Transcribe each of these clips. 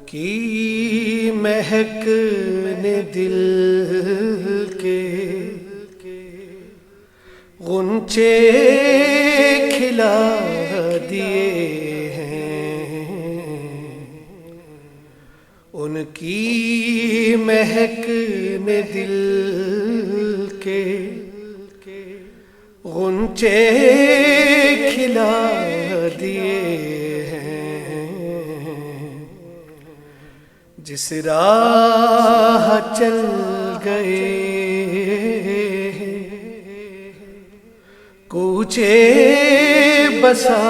کی مہک نے دل کے غنچے کھلا دیے ہیں، ان کی مہک نے دل کے غنچے کھلا دیے ہیں، جس راہ چل گئے کوچے بسا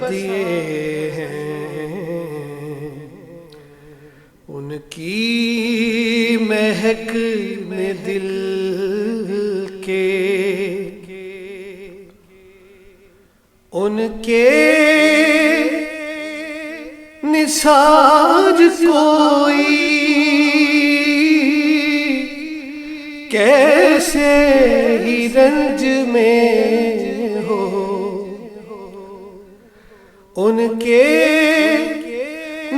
دیے ہیں، ان کی مہک نے دل کے ان کے نثار کوئی کیسے ہی رنج میں ہو، ان کے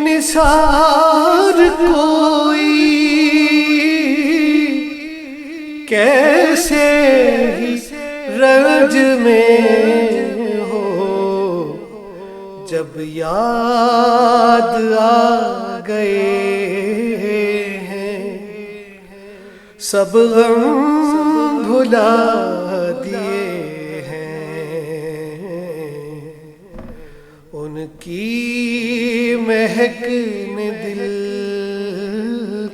نثار کوئی کیسے ہی رنج میں ہو، جب یاد آ گئے سب غم بھلا دیے ہیں، ان کی مہک نے دل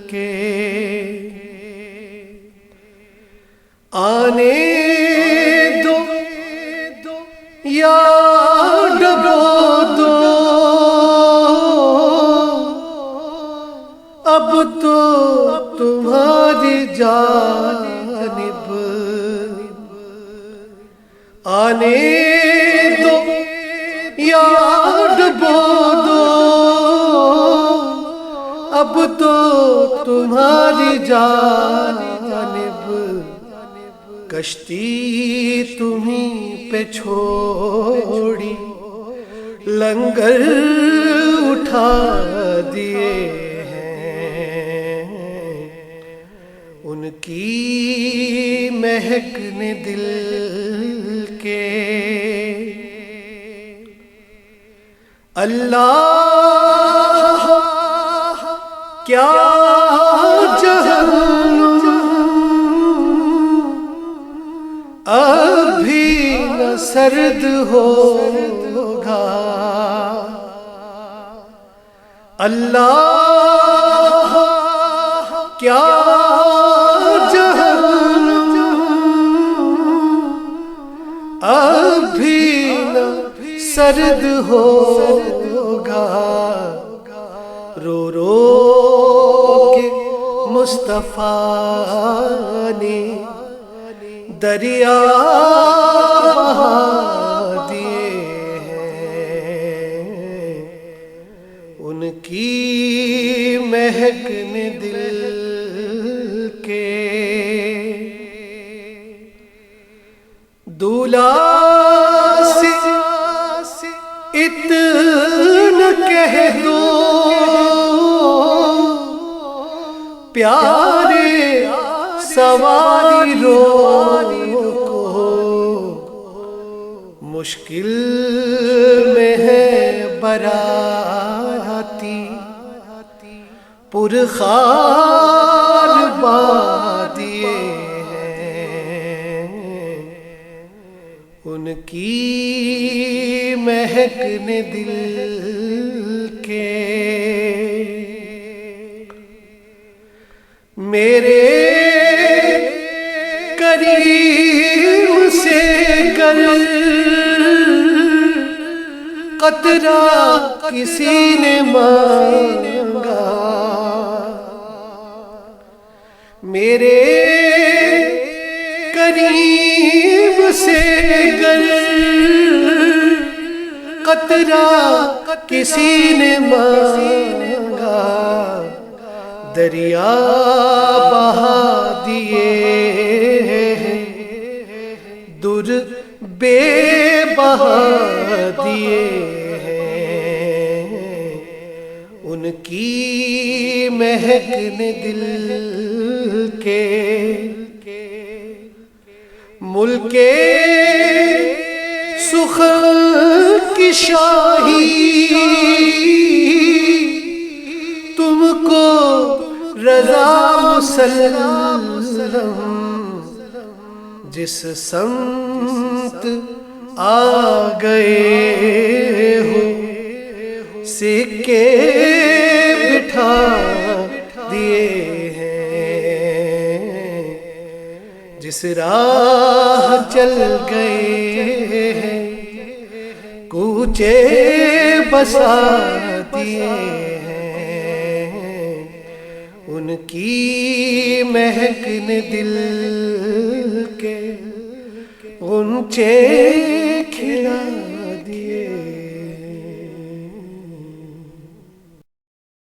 کے آنے دو یا ڈبو دو، اب تو تمہاری جانب آنے دو یا ڈبو دو، اب تو تمہاری جانب کشتی تمہیں پہ چھوڑی لنگر اٹھا دیے ہیں، ان کی مہک نے دل کے اللہ کیا جہنم ابھی نہ سرد ہوگا، اللہ کیا جہنم ابھی نہ سرد ہوگا، رو رو کے مصطفیٰ نے دریا بہا دیے ہیں، ان کی مہک نے دل کے دولہا سے اتنا کہہ دو پیارے سواری رو کو، مشکل میں ہے براتی پرخار بادیے ہیں، ان کی مہک نے دل کے میرے کریم سے گر قطرہ کسی نے مانگا، میرے کریم سے گر قطرہ کسی نے مانگا، دریا بہا دیے ہیں، در بے بہا دیے ہیں، ان کی مہک نے دل کے ملک سخن کی شاہی تم کو رضا مسلم جس سمت آ گئے ہو سکے بٹھا دیے ہیں جس راہ چل گئے ہیں کوچے بسا دیے ہیں ان کی مہک نے دل کے غنچے